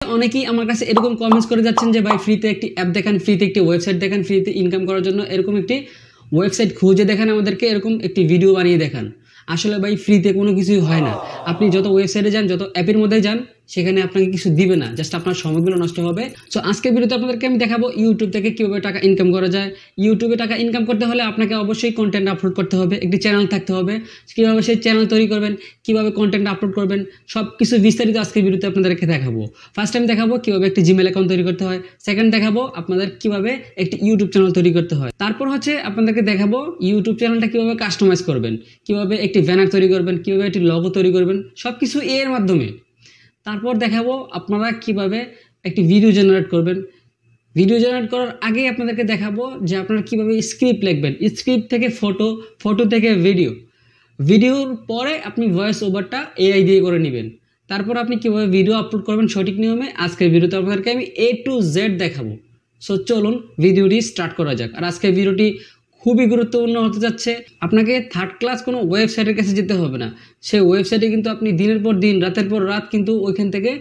অনেকেই আমার কাছে এরকম কমেন্টস করে যাচ্ছেন যে ভাই ফ্রিতে একটি অ্যাপ দেখান, ফ্রিতে একটি ওয়েবসাইট দেখান, ফ্রিতে ইনকাম করার জন্য এরকম একটি ওয়েবসাইট খুঁজে দেখান, আমাদেরকে এরকম একটি ভিডিও বানিয়ে দেখান। আসলে ভাই ফ্রিতে কোনো কিছুই হয় না। আপনি যত ওয়েবসাইটে যান, যত অ্যাপের মধ্যে যান, সেখানে আপনাকে কিছু দিবে না, জাস্ট আপনার সময়গুলো নষ্ট হবে। সো আজকের ভিডিওতে আপনাদেরকে আমি দেখাবো ইউটিউব থেকে কীভাবে টাকা ইনকাম করা যায়। ইউটিউবে টাকা ইনকাম করতে হলে আপনাকে অবশ্যই কন্টেন্ট আপলোড করতে হবে, একটি চ্যানেল থাকতে হবে। কীভাবে সেই চ্যানেল তৈরি করবেন, কীভাবে কন্টেন্ট আপলোড করবেন, সব কিছু বিস্তারিত আজকের ভিডিওতে আপনাদেরকে দেখাবো। ফার্স্ট টাইম দেখাবো কীভাবে একটি জিমেল অ্যাকাউন্ট তৈরি করতে হয়, সেকেন্ড দেখাবো আপনাদের কীভাবে একটি ইউটিউব চ্যানেল তৈরি করতে হয়, তারপর হচ্ছে আপনাদেরকে দেখাবো ইউটিউব চ্যানেলটা কীভাবে কাস্টমাইজ করবেন, কীভাবে একটি ব্যানার তৈরি করবেন, কীভাবে একটি লগো তৈরি করবেন, সব কিছু এর মাধ্যমে। তারপর দেখাবো আপনারা কিভাবে একটি ভিডিও জেনারেট করবেন। ভিডিও জেনারেট করার আগে আপনাদেরকে দেখাবো যে আপনারা কিভাবে স্ক্রিপ্ট লিখবেন, স্ক্রিপ্ট থেকে ফটো, ফটো থেকে ভিডিও, ভিডিওর পরে আপনি ভয়েস ওভারটা এআই দিয়ে করে নেবেন। তারপর আপনি কিভাবে ভিডিও আপলোড করবেন সঠিক নিয়মে। আজকের ভিডিওতে আপনাদেরকে আমি A to Z দেখাবো। সো চলুন ভিডিওটি স্টার্ট করা যাক। আর আজকের ভিডিওটি খুবই গুরুত্বপূর্ণ হতে যাচ্ছে। আপনাকে থার্ড ক্লাস কোনো ওয়েবসাইটের কাছে যেতে হবে না। সেই ওয়েবসাইটে কিন্তু আপনি দিনের পর দিন, রাতের পর রাত কিন্তু ওইখান থেকে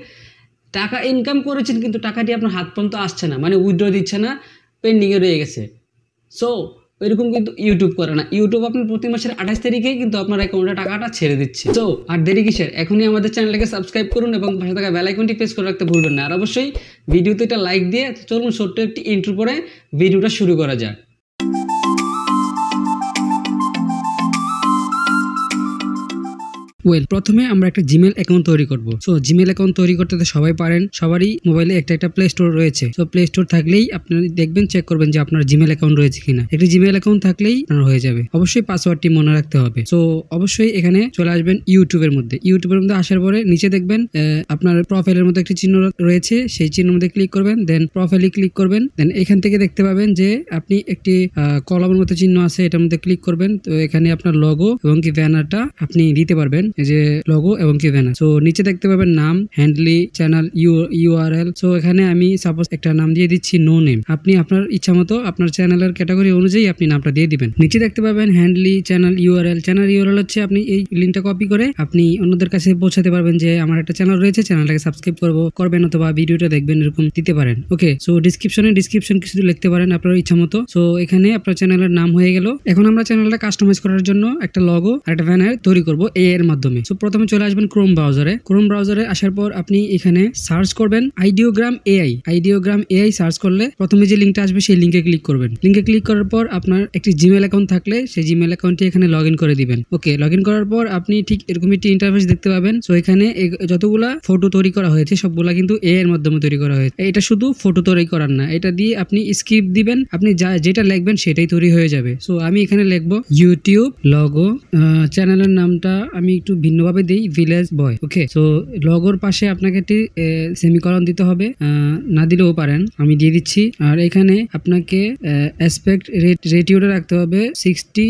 টাকা ইনকাম করেছেন, কিন্তু টাকাটি আপনার হাত পর্যন্ত আসছে না, মানে উইথড্র দিচ্ছে না, পেন্ডিংয়ে রয়ে গেছে। সো এরকম কিন্তু ইউটিউব করে না। ইউটিউব আপনার প্রতি মাসের 28 তারিখেই কিন্তু আপনার অ্যাকাউন্টে টাকাটা ছেড়ে দিচ্ছে। সো আর দেরি কিসের, এখনই আমাদের চ্যানেলটাকে সাবস্ক্রাইব করুন এবং পাশে থাকা বেল আইকনটি প্রেস করে রাখতে ভুলবেন না। আর অবশ্যই ভিডিওতে একটা লাইক দিয়ে চলুন ছোট্ট একটি ইন্ট্রো পরে ভিডিওটা শুরু করা যাক। প্রথমে আমরা একটা জিমেল অ্যাকাউন্ট তৈরি করব। সো জিমেল অ্যাকাউন্ট তৈরি করতে তো সবাই পারেন, সবারই মোবাইলে একটা প্লে স্টোর রয়েছে। সো প্লে স্টোর থাকলেই আপনারা দেখবেন, চেক করবেন যে আপনার জিমেল অ্যাকাউন্ট রয়েছে কিনা। একটি জিমেল অ্যাকাউন্ট থাকলেই আপনার হয়ে যাবে। অবশ্যই পাসওয়ার্ডটি মনে রাখতে হবে। সো অবশ্যই এখানে চলে আসবেন ইউটিউবের মধ্যে। ইউটিউবের মধ্যে আসার পরে নিচে দেখবেন আপনার প্রোফাইলের মধ্যে একটি চিহ্ন রয়েছে, সেই চিহ্নের মধ্যে ক্লিক করবেন, দেন প্রোফাইলে ক্লিক করবেন। দেন এখান থেকে দেখতে পাবেন যে আপনি একটি কলমের মতো চিহ্ন আছে, এটার মধ্যে ক্লিক করবেন। তো এখানে আপনার লোগো এবং কি ব্যানারটা আপনি দিতে পারবেন, যে লোগো এবং কি ব্যানার। সো নিচে দেখতে পাবেন নাম, হ্যান্ডলি, চ্যানেল ইউআরএল। সো এখানে আমি সাপোজ একটা নাম দিয়ে দিচ্ছি নো নেম। আপনি আপনার ইচ্ছা মতো আপনার চ্যানেলের ক্যাটাগরি অনুযায়ী আপনি নামটা দিয়ে দিবেন। নিচে দেখতে পাবেন হ্যান্ডলি, চ্যানেল ইউআরএল। চ্যানেল ইউআরএল হচ্ছে আপনি এই লিঙ্কটা কপি করে আপনি অন্যদের কাছে পৌঁছাতে পারবেন যে আমার একটা চ্যানেল রয়েছে, চ্যানেলটাকে সাবস্ক্রাইব করবেন অথবা ভিডিওটা দেখবেন, এরকম দিতে পারেন। ওকে, সো ডিসক্রিপশন কিছু লিখতে পারেন আপনার ইচ্ছা মতো। সো এখানে আপনার চ্যানেলের নাম হয়ে গেল। এখন আমরা চ্যানেলটা কাস্টমাইজ করার জন্য একটা লগো আর একটা ব্যানার তৈরি করব এআই এর মাধ্যমে। সো প্রথমে চলে আসবেন ক্রোম ব্রাউজারে। আসার পর আপনি এখানে সার্চ করবেন আইডিওগ্রাম এআই সার্চ করলে প্রথমে যে লিঙ্কটা আসবে সেই লিঙ্কে ক্লিক করবেন। লিঙ্কে ক্লিক করার পর আপনার একটি জিমেল অ্যাকাউন্ট থাকলে সেই জিমেল অ্যাকাউন্টটি এখানে লগ ইন করে দিবেন। ওকে, লগ ইন করার পর আপনি ঠিক এরকম একটি ইন্টারফেস দেখতে পাবেন। সো এখানে যতগুলা ফটো তৈরি করা হয়েছে সবগুলা কিন্তু এআই এর মাধ্যমে তৈরি করা হয়েছে। এটা শুধু ফটো তৈরি করার না, এটা দিয়ে আপনি স্ক্রিপ্ট দিবেন, আপনি যেটা লিখবেন সেটাই তৈরি হয়ে যাবে। সো আমি এখানে লিখবো ইউটিউব লগো, চ্যানেলের নামটা আমি একটু ভিন্নভাবে দিই, ভিলেজ বয়। ওকে, সো লগোর পাশে আপনাকে একটি সেমিকলন দিতে হবে, না দিলেও পারেন, আমি দিয়ে দিচ্ছি। আর এখানে আপনাকে অ্যাসপেক্ট রেটিওটা রাখতে হবে 60,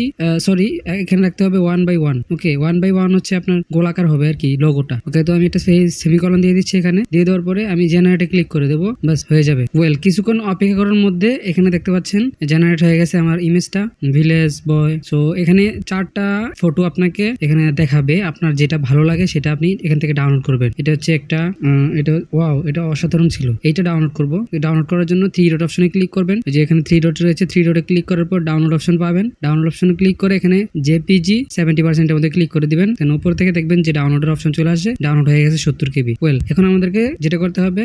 এখানে রাখতে হবে 1/1। ওকে, 1/1 হচ্ছে আপনার গোলাকার হবে আর কি লগোটা। ওকে, তো আমি একটা সেমিকলন দিয়ে দিচ্ছি। এখানে দিয়ে দেওয়ার পরে আমি জেনারেটে ক্লিক করে দেবো, বাস হয়ে যাবে। কিছুক্ষণ অপেক্ষা করার মধ্যে এখানে দেখতে পাচ্ছেন জেনারেট হয়ে গেছে আমার ইমেজটা, ভিলেজ বয়। সো এখানে 4টা ফটো আপনাকে এখানে দেখাবে, আপনার যেটা ভালো লাগে সেটা আপনি এখান থেকে ডাউনলোড করবেন। এটা হচ্ছে একটা এটা অসাধারণ ছিল। এইটা ডাউনলোড করব। ডাউনলোড করার জন্য 3 ডট অপশনে ক্লিক করবেন। যে এখানে 3 ডট রয়েছে, 3 ডটে ক্লিক করার পর ডাউনলোড অপশন পাবেন। ডাউনলোড অপশনে ক্লিক করে এখানে জেপিজি 70% এর মধ্যে ক্লিক করে দিবেন। দেন উপর থেকে দেখবেন যে ডাউনলোডের অপশন চলে আসছে, ডাউনলোড হয়ে গেছে 70 KB। এখন আমাদেরকে যেটা করতে হবে,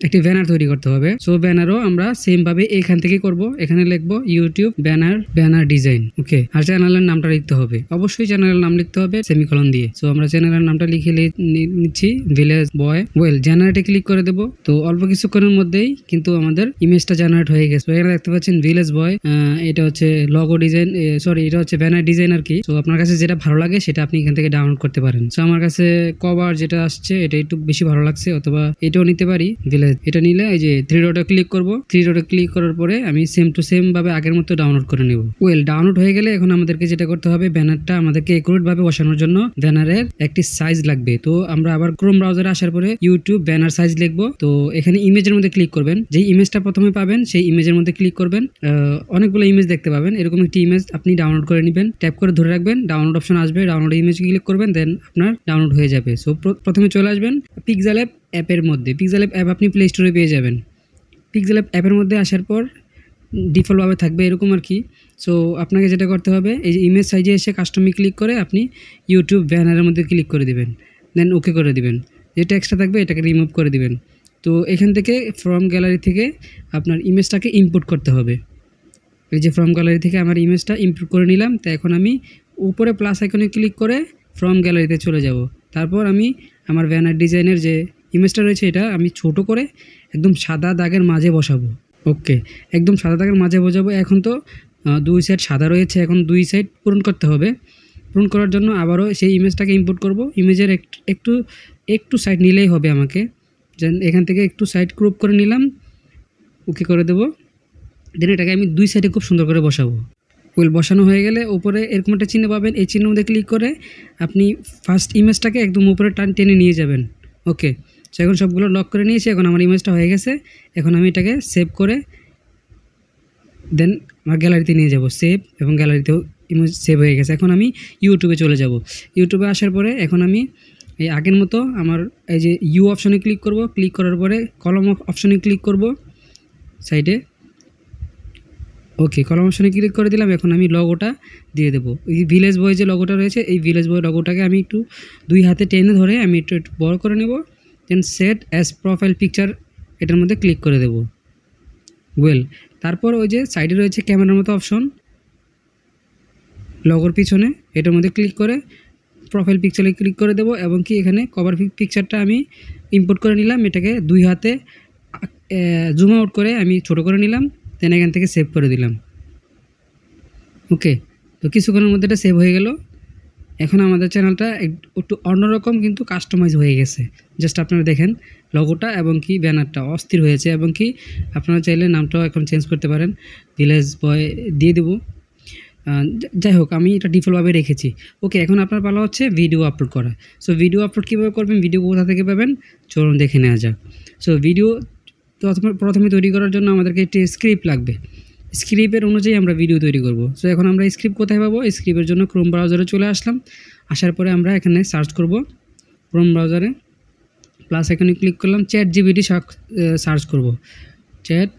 একটি ব্যানার তৈরি করতে হবে। সো ব্যানারও আমরা সেম ভাবে এখান থেকে করব। এখানে লিখবো ইউটিউব ব্যানার ডিজাইন। ওকে, আর চ্যানেলের নামটা লিখতে হবে, অবশ্যই চ্যানেলের নাম লিখতে হবে সেমিকলন দিয়ে। সো আমরা চ্যানেলের নামটা লিখে নিচ্ছি, ভিলেজ বয়। জেনারেটে ক্লিক করে দেবো। তো অল্প কিছুক্ষণের মধ্যেই কিন্তু আমাদের ইমেজটা জেনারেট হয়ে গেছে। এখানে দেখতে পাচ্ছেন ভিলেজ বয়, এটা হচ্ছে লগো ডিজাইন, এটা হচ্ছে ব্যানার ডিজাইন আর কি। তো আপনার কাছে যেটা ভালো লাগে সেটা আপনি এখান থেকে ডাউনলোড করতে পারেন। সো আমার কাছে কভার যেটা আসছে এটা একটু বেশি ভালো লাগছে, অথবা এটাও নিতে পারি ভিলেজ। এটা নিলে এই যে 3 ডটে ক্লিক করবো। 3 ডটে ক্লিক করার পরে আমি সেম টু সেম ভাবে আগের মতো ডাউনলোড করে নেব। ডাউনলোড হয়ে গেলে এখন আমাদেরকে যেটা করতে হবে, ব্যানারটা আমাদেরকে একুরেট ভাবে বসানোর জন্য দেন ব্যানারের একটি সাইজ লাগবে। তো আমরা আবার ক্রোম ব্রাউজারে আসার পরে ইউটিউব ব্যানার সাইজ লিখবো। তো এখানে ইমেজের মধ্যে ক্লিক করবেন, যেই ইমেজটা প্রথমে পাবেন সেই ইমেজের মধ্যে ক্লিক করবেন। অনেকগুলো ইমেজ দেখতে পাবেন, এরকম একটি ইমেজ আপনি ডাউনলোড করে নেবেন, ট্যাপ করে ধরে রাখবেন, ডাউনলোড অপশন আসবে, ডাউনলোড ইমেজ ক্লিক করবেন, দেন আপনার ডাউনলোড হয়ে যাবে। সো প্রথমে চলে আসবেন পিক্সেল অ্যাপের মধ্যে। পিক্সেল অ্যাপ আপনি প্লে স্টোরে পেয়ে যাবেন। পিক্সেল অ্যাপের মধ্যে আসার পর ডিফল্টভাবে থাকবে এরকম আর কি। সো আপনাকে যেটা করতে হবে, এই যে ইমেজ সাইজে এসে কাস্টমে ক্লিক করে আপনি ইউটিউব ব্যানারের মধ্যে ক্লিক করে দিবেন, দেন ওকে করে দিবেন। যেটা এক্সট্রা থাকবে এটাকে রিমুভ করে দিবেন। তো এখান থেকে ফ্রম গ্যালারি থেকে আপনার ইমেজটাকে ইম্পোর্ট করতে হবে। এই যে ফ্রম গ্যালারি থেকে আমার ইমেজটা ইম্পোর্ট করে নিলাম। তো এখন আমি উপরে প্লাস আইকনে ক্লিক করে ফ্রম গ্যালারিতে চলে যাব। তারপর আমি আমার ব্যানার ডিজাইনের যে ইমেজটা রয়েছে এটা আমি ছোট করে একদম সাদা দাগের মাঝে বসাবো। ওকে, একদম সাদা দাগের মাঝে বসাবো। এখন তো দুই সাইড সাদা রয়েছে, এখন দুই সাইড পূরণ করতে হবে। পূরণ করার জন্য আবারও সেই ইমেজটাকে ইম্পোর্ট করব। ইমেজের একটু সাইড নিলেই হবে আমাকে। দেন এখান থেকে একটু সাইড ক্রপ করে নিলাম, ওকে করে দেবো। দেন এটাকে আমি দুই সাইডে খুব সুন্দর করে বসাবো। ওয়েল বসানো হয়ে গেলে উপরে এরকম একটা চিহ্ন পাবেন, এই চিহ্নের মধ্যে ক্লিক করে আপনি ফার্স্ট ইমেজটাকে একদম উপরে টেনে নিয়ে যাবেন। ওকে, সো এখন সবগুলো লক করে নিয়েছি। এখন আমার ইমেজটা হয়ে গেছে। এখন আমি এটাকে সেভ করে দেন আমার গ্যালারিতে নিয়ে যাব। সেভ এবং গ্যালারিতেও ইমেজ সেভ হয়ে গেছে। এখন আমি ইউটিউবে চলে যাব। ইউটিউবে আসার পরে এখন আমি এই আগের মতো আমার এই যে ইউ অপশনে ক্লিক করব। ক্লিক করার পরে কলম অপশনে ক্লিক করব সাইডে। ওকে, কলম অপশনে ক্লিক করে দিলাম। এখন আমি লগোটা দিয়ে দেবো। এই ভিলেজ বয় যে লগোটা রয়েছে, এই ভিলেজ বয় লগোটাকে আমি একটু দুই হাতে টেনে ধরে আমি একটু বড় করে নেব। দেন সেট অ্যাজ প্রোফাইল পিকচার এটার মধ্যে ক্লিক করে দেব। ওয়েল, তারপর ওই যে সাইডে রয়েছে ক্যামেরার মতো অপশন লগোর পিছনে, এটার মধ্যে ক্লিক করে প্রোফাইল পিকচারে ক্লিক করে দেব। এবং কি এখানে কভার পিকচারটা আমি ইম্পোর্ট করে নিলাম, এটাকে দুই হাতে জুম আউট করে আমি ছোট করে নিলাম। দেন এখান থেকে সেভ করে দিলাম। ওকে, তো কিছুক্ষণের মধ্যে এটা সেভ হয়ে গেল। এখন আমাদের চ্যানেলটা একটু অন্যরকম কিন্তু কাস্টমাইজ হয়ে গেছে। জাস্ট আপনারা দেখেন লগোটা এবং কি ব্যানারটা অস্থির হয়েছে। এবং কি আপনারা চাইলে নামটাও এখন চেঞ্জ করতে পারেন, ভিলেজ বয় দিয়ে দেবো। যাই হোক, আমি এটা ডিফল্টভাবে রেখেছি। ওকে, এখন আপনার পালা হচ্ছে ভিডিও আপলোড করা। সো ভিডিও আপলোড কীভাবে করবেন, ভিডিও কোথা থেকে পাবেন চলুন দেখে নেওয়া যাক। সো ভিডিও তো প্রথমে তৈরি করার জন্য আমাদেরকে একটি স্ক্রিপ্ট লাগবে। স্ক্রিপ্টের অনুযায়ী আমরা ভিডিও তৈরি করব। সো এখন আমরা স্ক্রিপ্ট কোথায় পাবো, স্ক্রিপ্টের জন্য ক্রোম ব্রাউজারে চলে আসলাম। আসার পরে আমরা এখানে সার্চ করব ক্রোম ব্রাউজারে, প্লাস এখানে ক্লিক করলাম, চ্যাট জিপিটি সার্চ করব। Chat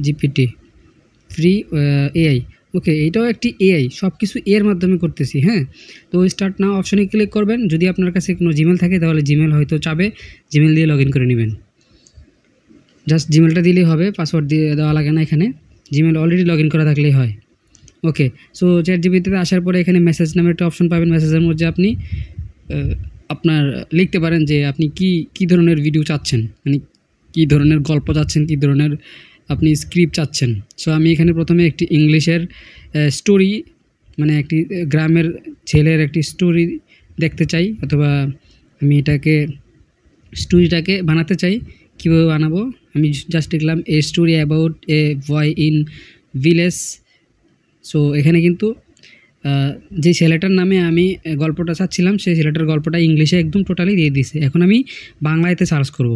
GPT free AI. Okay, এইটাও একটি এআই, সব কিছু এর মাধ্যমে করতেছি। হ্যাঁ, তো স্টার্ট নাও অপশনে ক্লিক করবেন। যদি আপনার কাছে কোনো জিমেল থাকে তাহলে জিমেল হয়তো চাবে, জিমেল দিয়ে লগ ইন করে নেবেন। জাস্ট জিমেলটা দিলেই হবে, পাসওয়ার্ড দিয়ে দেওয়া লাগে না। এখানে জিমেল অলরেডি লগ ইন করা থাকলেই হয়। ওকে, সো চ্যাট জিপিটিতে আসার পরে এখানে মেসেজ নামের একটা অপশন পাবেন। মেসেজের মধ্যে আপনি আপনার লিখতে পারেন যে আপনি কি ধরনের ভিডিও চাচ্ছেন, মানে কী ধরনের গল্প চাচ্ছেন, কী ধরনের আপনি স্ক্রিপ্ট চাচ্ছেন। সো আমি এখানে প্রথমে একটি ইংলিশের স্টোরি, মানে একটি গ্রামের ছেলের একটি স্টোরি দেখতে চাই, অথবা আমি স্টোরিটাকে বানাতে চাই। কীভাবে বানাবো, আমি জাস্ট লিখলাম a story about a boy in village. So এখানে কিন্তু যে ছেলেটার নামে আমি গল্পটা চাচ্ছিলাম সেই ছেলেটার গল্পটা ইংলিশে একদম টোটালি দিয়ে দিছে। এখন আমি বাংলাতে সার্চ করব।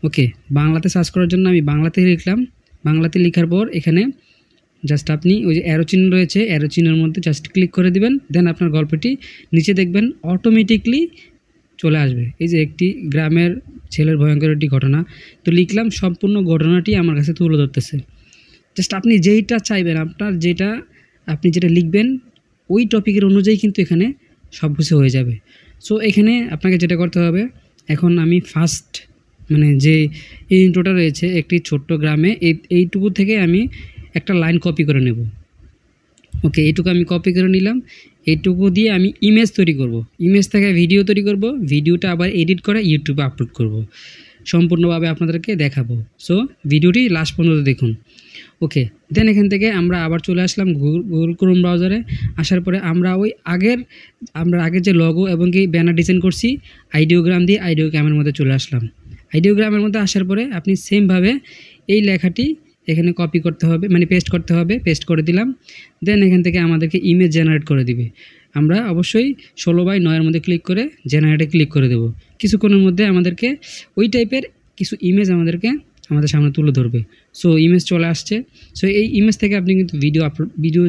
ওকে, বাংলাতে সার্চ করার জন্য আমি বাংলাতে লিখলাম। বাংলাতে লেখার পর এখানে জাস্ট আপনি ওই যে অ্যারো চিহ্ন রয়েছে, অ্যারো চিহ্নের মধ্যে জাস্ট ক্লিক করে দিবেন। দেন আপনার গল্পটি নিচে দেখবেন অটোমেটিকলি চলে আসবে। এই যে একটি গ্রামের ছেলের ভয়ঙ্কর একটি ঘটনা, তো লিখলাম, সম্পূর্ণ ঘটনাটি আমার কাছে তুলে ধরতেছে। জাস্ট আপনি যেইটা চাইবেন, আপনি যেটা লিখবেন ওই টপিকের অনুযায়ী কিন্তু এখানে সব কিছু হয়ে যাবে। সো এখানে আপনাকে যেটা করতে হবে, এখন আমি ফার্স্ট মানে যে এই ইন্ট্রোটা রয়েছে একটি ছোট্ট গ্রামে, এইটুকু থেকে আমি একটা লাইন কপি করে নেব। ওকে, এইটুকু আমি কপি করে নিলাম। এইটুকু দিয়ে আমি ইমেজ তৈরি করব, ইমেজ থেকে ভিডিও তৈরি করব, ভিডিওটা আবার এডিট করে ইউটিউবে আপলোড করব, সম্পূর্ণভাবে আপনাদেরকে দেখাবো। সো ভিডিওটি লাস্ট পর্যন্ত দেখুন। ওকে, দেন এখান থেকে আমরা আবার চলে আসলাম গুগল ক্রোম ব্রাউজারে। আসার পরে আমরা আগের যে লগো এবং কি ব্যানার ডিজাইন করছি আইডিওগ্রাম দিয়ে আইডিওগ্রামের মধ্যে চলে আসলাম। আইডিওগ্রামের মধ্যে আসার পরে আপনি সেমভাবে এই লেখাটি এখানে কপি করতে হবে, মানে পেস্ট করতে হবে। পেস্ট করে দিলাম। দেন এখান থেকে আমাদেরকে ইমেজ জেনারেট করে দিবে। আমরা অবশ্যই 16:9 মধ্যে ক্লিক করে জেনারেটে ক্লিক করে দেব। কিছুক্ষণের মধ্যে আমাদেরকে ওই টাইপের কিছু ইমেজ আমাদের সামনে তুলে ধরবে। সো ইমেজ চলে আসছে। সো এই ইমেজ থেকে আপনি কিন্তু ভিডিও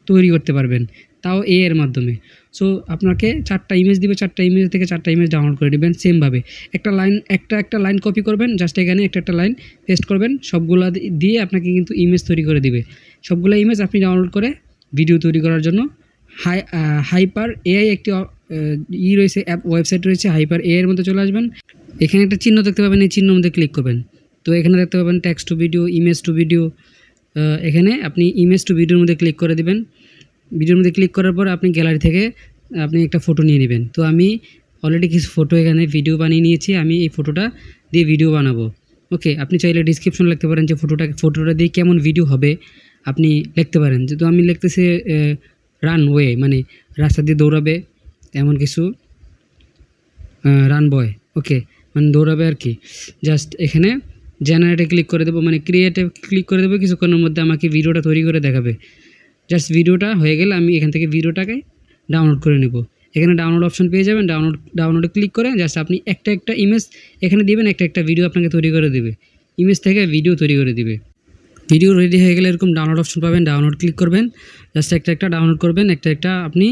তৈরি করতে পারবেন, তাও এর মাধ্যমে। সো আপনাকে 4টা ইমেজ দিবে, 4টা ইমেজ থেকে 4টা ইমেজ ডাউনলোড করে নেবেন সেমভাবে। একটা লাইন কপি করবেন, জাস্ট এখানে একটা লাইন পেস্ট করবেন, সবগুলো দিয়ে আপনাকে কিন্তু ইমেজ তৈরি করে দিবে। সবগুলো ইমেজ আপনি ডাউনলোড করে ভিডিও তৈরি করার জন্য হাইপার এআই একটি রয়েছে, ওয়েবসাইট রয়েছে, হাইপার এআই এর মধ্যে চলে আসবেন। এখানে একটা চিহ্ন দেখতে পাবেন, এই চিহ্নের মধ্যে ক্লিক করবেন। তো এখানে দেখতে পাবেন text to video, image to video. এখানে আপনি ইমেজ টু ভিডিওর মধ্যে ক্লিক করে দেবেন। ভিডিওর মধ্যে ক্লিক করার পর আপনি গ্যালারি থেকে আপনি একটা ফটো নিয়ে নেবেন। তো আমি অলরেডি কিছু ফটো এখানে ভিডিও বানিয়ে নিয়েছি, আমি এই ফটোটা দিয়ে ভিডিও বানাবো। ওকে, আপনি চাইলে ডিসক্রিপশন লিখতে পারেন যে ফটোটা দিয়ে কেমন ভিডিও হবে আপনি লিখতে পারেন। যেহেতু আমি লিখতেছি রানওয়ে, মানে রাস্তা দিয়ে দৌড়াবে এমন কিছু, রান বয়, ওকে, মানে দৌড়াবে আর কি। জাস্ট এখানে জেনারেটে ক্লিক করে দেবো, মানে ক্রিয়েটে ক্লিক করে দেবো। কিছুক্ষণের মধ্যে আমাকে ভিডিওটা তৈরি করে দেখাবে। জাস্ট ভিডিওটা হয়ে গেলে আমি এখান থেকে ভিডিওটাকে ডাউনলোড করে নেব। এখানে ডাউনলোড অপশন পেয়ে যাবেন, ডাউনলোডে ক্লিক করে জাস্ট আপনি একটা ইমেজ এখানে দিবেন, একটা ভিডিও আপনাকে তৈরি করে দেবে। ইমেজ থেকে ভিডিও তৈরি করে দিবে। ভিডিও রেডি হয়ে গেলে এরকম ডাউনলোড অপশন পাবেন, ডাউনলোড ক্লিক করবেন, জাস্ট একটা ডাউনলোড করবেন, একটা আপনি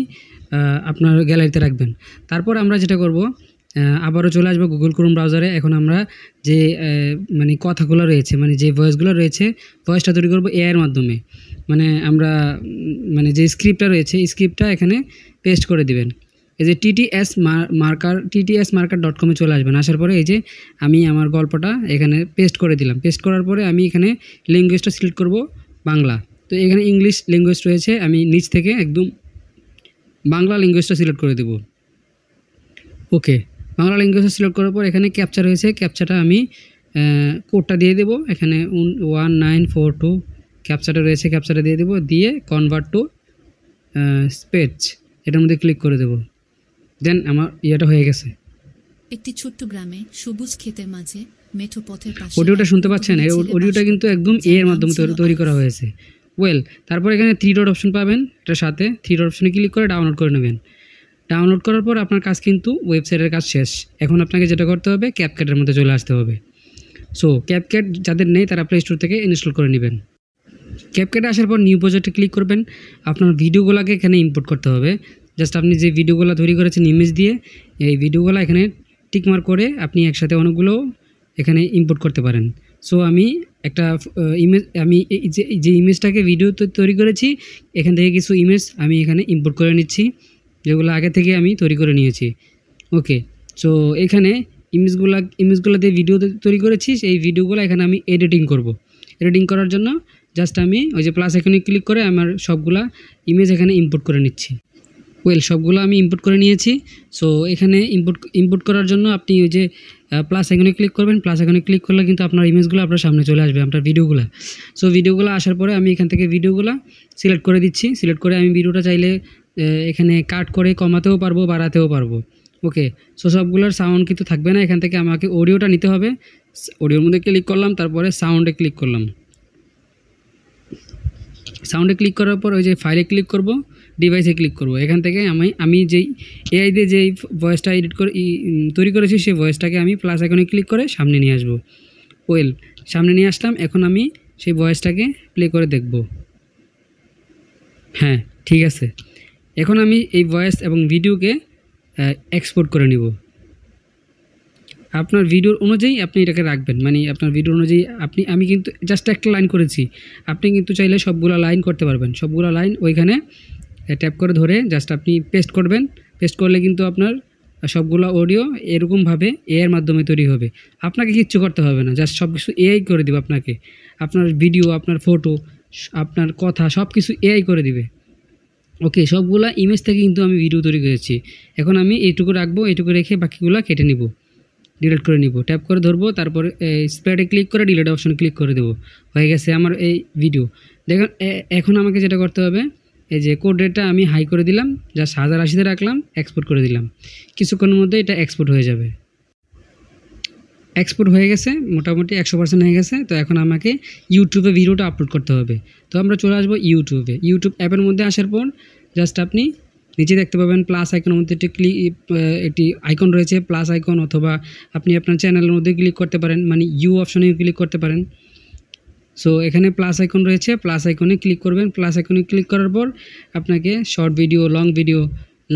আপনার গ্যালারিতে রাখবেন। তারপর আমরা যেটা করব, আবারও চলে আসবো গুগল ক্রোম ব্রাউজারে। এখন আমরা যে মানে কথাগুলো রয়েছে, মানে যে ভয়েসগুলো রয়েছে, ভয়েসটা তৈরি করব এআই এর মাধ্যমে। মানে আমরা মানে যে স্ক্রিপ্টটা রয়েছে, স্ক্রিপ্টটা এখানে পেস্ট করে দিবেন। এই যে ttsmarker.com চলে আসবেন। আসার পরে এই যে আমি আমার গল্পটা এখানে পেস্ট করে দিলাম। পেস্ট করার পরে আমি এখানে ল্যাঙ্গুয়েজটা সিলেক্ট করব বাংলা। তো এখানে ইংলিশ ল্যাঙ্গুয়েজ রয়েছে, আমি নিচ থেকে একদম বাংলা ল্যাঙ্গুয়েজটা সিলেক্ট করে দেব। ওকে, বাংলা ল্যাঙ্গুয়েজটা সিলেক্ট করার পর এখানে ক্যাপচা রয়েছে, ক্যাপচাটা আমি কোডটা দিয়ে দেবো। এখানে 1942 ক্যাপচাটা রয়েছে, ক্যাপচাটা দিয়ে দেবো, দিয়ে কনভার্ট টু স্পেচ এটার মধ্যে ক্লিক করে দেবো। দেন আমার ইয়েটা হয়ে গেছে। একটি ছোট্ট গ্রামে সবুজ ক্ষেতের মাঝে মেঠো পথের পাশে অডিওটা শুনতে পাচ্ছেন? এই অডিওটা কিন্তু একদম এর মাধ্যমে তৈরি করা হয়েছে। তারপর এখানে 3 ডট অপশন পাবেন, এটার সাথে 3 ডট অপশনে ক্লিক করে ডাউনলোড করে নেবেন। ডাউনলোড করার পর আপনার কাজ কিন্তু ওয়েবসাইটের কাজ শেষ। এখন আপনাকে যেটা করতে হবে, ক্যাপকাটের মধ্যে চলে আসতে হবে। সো ক্যাপকাট যাদের নেই তারা প্লে স্টোর থেকে ইনস্টল করে নেবেন। ক্যাপকাটে আসার পর নিউ প্রজেক্টে ক্লিক করবেন। আপনার ভিডিওগুলোকে এখানে ইম্পোর্ট করতে হবে। জাস্ট আপনি যে ভিডিওগুলো তৈরি করেছেন ইমেজ দিয়ে, এই ভিডিওগুলো এখানে টিকমার্ক করে আপনি একসাথে অনেকগুলো এখানে ইম্পোর্ট করতে পারেন। সো আমি একটা ইমেজ, আমি যে ইমেজটাকে ভিডিও তৈরি করেছি এখান থেকে কিছু ইমেজ আমি এখানে ইম্পোর্ট করে নিচ্ছি, যেগুলো আগে থেকে আমি তৈরি করে নিয়েছি। ওকে, সো এখানে ইমেজগুলো দিয়ে ভিডিও তৈরি করেছি, এই ভিডিওগুলো এখানে আমি এডিটিং করব। এডিটিং করার জন্য জাস্ট আমি ওই যে প্লাস এখানে ক্লিক করে আমার সবগুলা ইমেজ এখানে ইম্পোর্ট করে নিচ্ছি। সবগুলো আমি ইম্পোর্ট করে নিয়েছি। সো এখানে ইম্পোর্ট করার জন্য আপনি ওই যে প্লাস এখানে ক্লিক করবেন। প্লাস এখানে ক্লিক করলে কিন্তু আপনার ইমেজগুলো আপনার সামনে চলে আসবে, আপনার ভিডিওগুলো। সো ভিডিওগুলো আসার পরে আমি এখান থেকে ভিডিওগুলো সিলেক্ট করে দিচ্ছি। সিলেক্ট করে আমি ভিডিওটা চাইলে এখানে কাট করে কমাতেও পারবো, বাড়াতেও পারবো। ওকে, সো সবগুলোর সাউন্ড কিন্তু থাকবে না। এখান থেকে আমাকে অডিওটা নিতে হবে। অডিওর মধ্যে ক্লিক করলাম, তারপরে সাউন্ডে ক্লিক করলাম। সাউন্ডে ক্লিক করার পর ওই যে ফাইলে ক্লিক করব, ডিভাইসে ক্লিক করব। এখান থেকে আমি যেই এআই দিয়ে যেই ভয়েসটা তৈরি করেছি সেই ভয়েসটাকে আমি প্লাস আইকনে ক্লিক করে সামনে নিয়ে আসবো। সামনে নিয়ে আসলাম। এখন আমি সেই ভয়েসটাকে প্লে করে দেখব। হ্যাঁ, ঠিক আছে। এখন আমি এই ভয়েস এবং ভিডিওকে এক্সপোর্ট করে নিব। আপনার ভিডিওর অনুযায়ী আপনি এটাকে রাখবেন, মানে আপনার ভিডিও অনুযায়ী আমি কিন্তু জাস্ট একটা লাইন করেছি, আপনি কিন্তু চাইলে সবগুলো লাইন করতে পারবেন। সবগুলো লাইন ওইখানে ট্যাপ করে ধরে জাস্ট আপনি পেস্ট করবেন। পেস্ট করলে কিন্তু আপনার সবগুলো অডিও এরকমভাবে এআইয়ের মাধ্যমে তৈরি হবে। আপনাকে কিচ্ছু করতে হবে না, জাস্ট সব কিছু এআই করে দিবে আপনাকে। আপনার ভিডিও, আপনার ফটো, আপনার কথা সব কিছু এআই করে দিবে। ওকে, সবগুলা ইমেজ থেকে কিন্তু আমি ভিডিও তৈরি করেছি। এখন আমি এইটুকু রাখবো, এইটুকু রেখে বাকিগুলো কেটে নিব, ডিলিট করে নিব। ট্যাপ করে ধরবো, তারপরে স্প্রেডে ক্লিক করে ডিলিট অপশনে ক্লিক করে দেবো। হয়ে গেছে আমার এই ভিডিও। দেখুন, এখন আমাকে যেটা করতে হবে, এই যে কোড রেটটা আমি হাই করে দিলাম, জাস্ট 1080-তে রাখলাম, এক্সপোর্ট করে দিলাম। কিছুক্ষণের মধ্যে এটা এক্সপোর্ট হয়ে যাবে। এক্সপোর্ট হয়ে গেছে, মোটামুটি 100% হয়ে গেছে। তো এখন আমাকে ইউটিউবে ভিডিওটা আপলোড করতে হবে। তো আমরা চলে আসবো ইউটিউব অ্যাপের মধ্যে। আসার পর জাস্ট আপনি নিচে দেখতে পাবেন প্লাস আইকনের মধ্যে একটি আইকন রয়েছে, প্লাস আইকন, অথবা আপনি আপনার চ্যানেলের মধ্যে ক্লিক করতে পারেন, মানে ইউ অপশনে ক্লিক করতে পারেন। সো এখানে প্লাস আইকন রয়েছে, প্লাস আইকনে ক্লিক করবেন। প্লাস আইকনে ক্লিক করার পর আপনাকে short video, long video,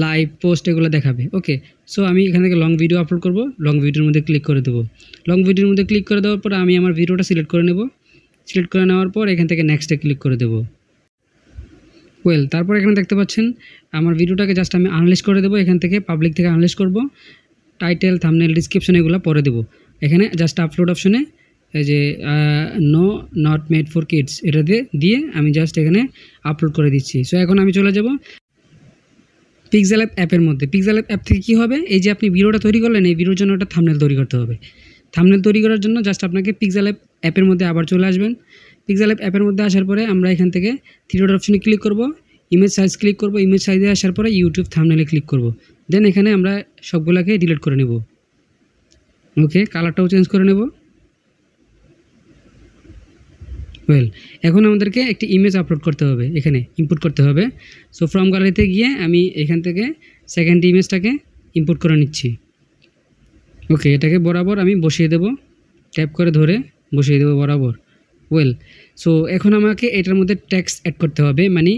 live post এগুলো দেখাবে। ওকে, সো আমি এখান থেকে লং ভিডিও আপলোড করব, লং ভিডিওর মধ্যে ক্লিক করে দেবো। লং ভিডিওর মধ্যে ক্লিক করে দেওয়ার পর আমি আমার ভিডিওটা সিলেক্ট করে নেব। সিলেক্ট করে নেওয়ার পর এখান থেকে নেক্সটে ক্লিক করে দেবো। তারপর এখানে দেখতে পাচ্ছেন আমার ভিডিওটাকে জাস্ট আমি আনলিস্ট করে দেবো। এখান থেকে পাবলিক থেকে আনলিস্ট করব। টাইটেল, থাম্বনেল, ডিসক্রিপশন এগুলো পরে দেবো। এখানে জাস্ট আপলোড অপশনে এই যে no not made for kids এটা দিয়ে আমি জাস্ট এখানে আপলোড করে দিচ্ছি। সো এখন আমি চলে যাব পিক্সেল অ্যাপের মধ্যে। পিক্সেল অ্যাপ থেকে কী হবে, এই যে আপনি ভিডিওটা তৈরি করলেন, এই ভিডিওর জন্য একটা থাম্বনেল তৈরি করতে হবে। থাম্বনেল তৈরি করার জন্য জাস্ট আপনাকে পিক্সেল অ্যাপের মধ্যে আবার চলে আসবেন। পিক্সেল অ্যাপের মধ্যে আসার পরে আমরা এখান থেকে থ্রি ডট অপশনে ক্লিক করব, ইমেজ সাইজ ক্লিক করব। ইমেজ সাইজে আসার পরে ইউটিউব থাম্বনেলে ক্লিক করব। দেন এখানে আমরা সবগুলোকে ডিলিট করে নেব। ওকে, কালারটাও চেঞ্জ করে নেব। এখন আমাদেরকে একটি ইমেজ আপলোড করতে হবে, এখানে ইম্পোর্ট করতে হবে। সো ফ্রম গ্যালারিতে গিয়ে আমি এখান থেকে সেকেন্ড ইমেজটাকে ইম্পোর্ট করে নিচ্ছি। ওকে, এটাকে বরাবর আমি বসিয়ে দেব, ট্যাপ করে ধরে বসিয়ে দেব বরাবর। সো এখন আমাকে এটার মধ্যে টেক্সট অ্যাড করতে হবে, মানে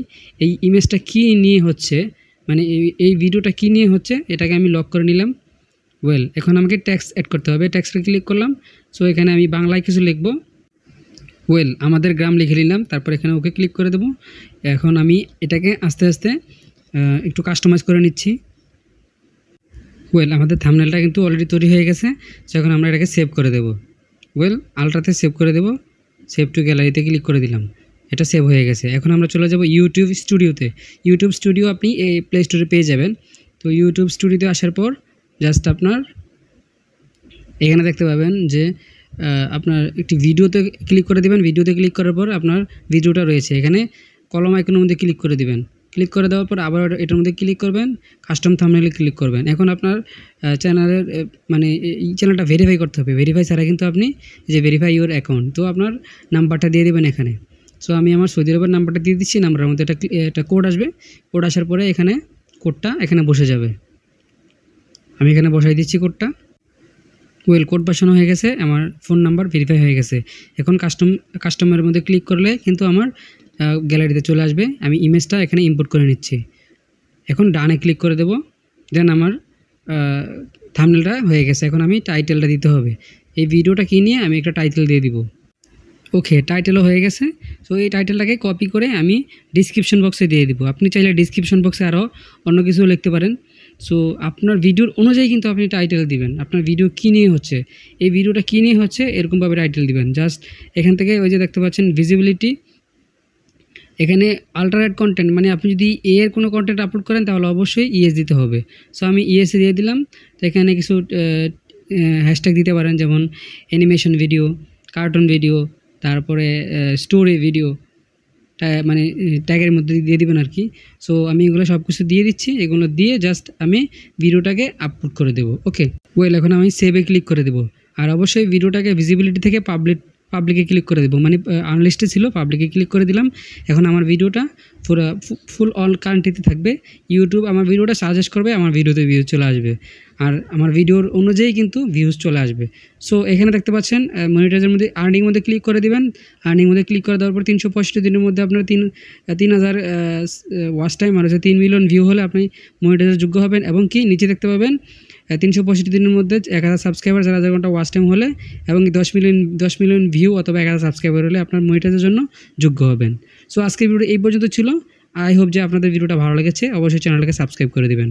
এই ইমেজটা কী নিয়ে হচ্ছে, মানে এই ভিডিওটা কী নিয়ে হচ্ছে এটাকে আমি লক করে নিলাম। এখন আমাকে টেক্সট অ্যাড করতে হবে। টেক্সটে ক্লিক করলাম। সো এখানে আমি বাংলায় কিছু লিখব। আমাদের গ্রাম লিখে নিলাম। তারপর এখানে ওকে ক্লিক করে দেবো। এখন আমি এটাকে আস্তে আস্তে একটু কাস্টমাইজ করে নিচ্ছি। আমাদের থাম্বনেলটা কিন্তু অলরেডি তৈরি হয়ে গেছে। সো এখন আমরা এটাকে সেভ করে দেবো। আলট্রাতে সেভ করে দেবো। সেভ টু গ্যালারিতে ক্লিক করে দিলাম, এটা সেভ হয়ে গেছে। এখন আমরা চলে যাব ইউটিউব স্টুডিওতে। ইউটিউব স্টুডিও আপনি এই প্লে স্টোরে পেয়ে যাবেন। তো ইউটিউব স্টুডিওতে আসার পর জাস্ট আপনার এখানে দেখতে পাবেন যে আপনার একটি ভিডিওতে ক্লিক করে দেবেন। ভিডিওতে ক্লিক করার পর আপনার ভিডিওটা রয়েছে, এখানে কলম আইকনের মধ্যে ক্লিক করে দিবেন। ক্লিক করে দেওয়ার পর আবার এটার মধ্যে ক্লিক করবেন, কাস্টম থাম্বনেলে ক্লিক করবেন। এখন আপনার চ্যানেলের মানে এই চ্যানেলটা ভেরিফাই করতে হবে। ভেরিফাই ছাড়া কিন্তু আপনি যে ভেরিফাই ইউর অ্যাকাউন্ট, তো আপনার নাম্বারটা দিয়ে দেবেন এখানে। সো আমি আমার সৌদি আরবের নাম্বারটা দিয়ে দিচ্ছি। নাম্বারের মধ্যে একটা কোড আসবে। কোড আসার পরে এখানে কোডটা এখানে বসে যাবে। আমি এখানে বসাই দিচ্ছি কোডটা। কোড বসানো হয়ে গেছে, আমার ফোন নাম্বার ভেরিফাই হয়ে গেছে। এখন কাস্টমারের মধ্যে ক্লিক করলে কিন্তু আমার গ্যালারিতে চলে আসবে। আমি ইমেজটা এখানে ইম্পোর্ট করে নিচ্ছি। এখন ডানে ক্লিক করে দেব। দেন আমার থাম্বনেলটা হয়ে গেছে। এখন আমি টাইটেলটা দিতে হবে। এই ভিডিওটা কি নিয়ে আমি একটা টাইটেল দিয়ে দিব। ওকে, টাইটেলও হয়ে গেছে। সো এই টাইটেলটাকে কপি করে আমি ডিসক্রিপশন বক্সে দিয়ে দিব। আপনি চাইলে ডিসক্রিপশন বক্সে আরও অন্য কিছু লিখতে পারেন। সো আপনার ভিডিওর অনুযায়ী কিন্তু আপনি টাইটেল দিবেন। আপনার ভিডিও কী নিয়ে হচ্ছে, এই ভিডিওটা কী নিয়ে হচ্ছে এরকমভাবে টাইটেল দিবেন। জাস্ট এখান থেকে ওই যে দেখতে পাচ্ছেন ভিজিবিলিটি, এখানে আল্টারেট কন্টেন্ট, মানে আপনি যদি এর কোনো কন্টেন্ট আপলোড করেন তাহলে অবশ্যই ইএস দিতে হবে। সো আমি ইএসএ দিয়ে দিলাম। তো এখানে কিছু হ্যাশট্যাগ দিতে পারেন, যেমন অ্যানিমেশন ভিডিও, কার্টুন ভিডিও, তারপরে স্টোরি ভিডিও, মানে ট্যাগের মধ্যে দিয়ে দিবেন আর কি। সো আমি এগুলো সব কিছু দিয়ে দিচ্ছি। এগুলো দিয়ে জাস্ট আমি ভিডিওটাকে আপলোড করে দেবো। ওকে, এখন আমি সেভে ক্লিক করে দেবো। আর অবশ্যই ভিডিওটাকে ভিজিবিলিটি থেকে পাবলিকে ক্লিক করে দেবো, মানে আনলিস্টে ছিল, পাবলিকে ক্লিক করে দিলাম। এখন আমার ভিডিওটা পুরো ফুল অল কান্ট্রিতে থাকবে। ইউটিউব আমার ভিডিওটা সাজেস্ট করবে, আমার ভিডিওতে ভিউজ চলে আসবে, আর আমার ভিডিওর অনুযায়ী কিন্তু ভিউজ চলে আসবে। সো এখানে দেখতে পাচ্ছেন মনিটাইজের মধ্যে আর্নিংয়ের মধ্যে ক্লিক করে দেবেন। আর্নিংয়ের মধ্যে ক্লিক করে দেওয়ার পর 365 দিনের মধ্যে আপনার 3000 ওয়াচ টাইম আর হচ্ছে 3 মিলিয়ন ভিউ হলে আপনি মনিটাইজের যোগ্য হবেন। এবং কি নিচে দেখতে পাবেন 365 দিনের মধ্যে 1000 সাবস্ক্রাইবার, 4000 ঘন্টা ওয়াচ টাইম হলে এবং 10 মিলিয়ন ভিউ অথবা 1000 সাবস্ক্রাইবার হলে আপনার মনিটাইজের জন্য যোগ্য হবেন। সো আজকের ভিডিও এই পর্যন্ত ছিল। আই হোপ যে আপনাদের ভিডিওটা ভালো লেগেছে। অবশ্যই চ্যানেলটাকে সাবস্ক্রাইব করে দিবেন।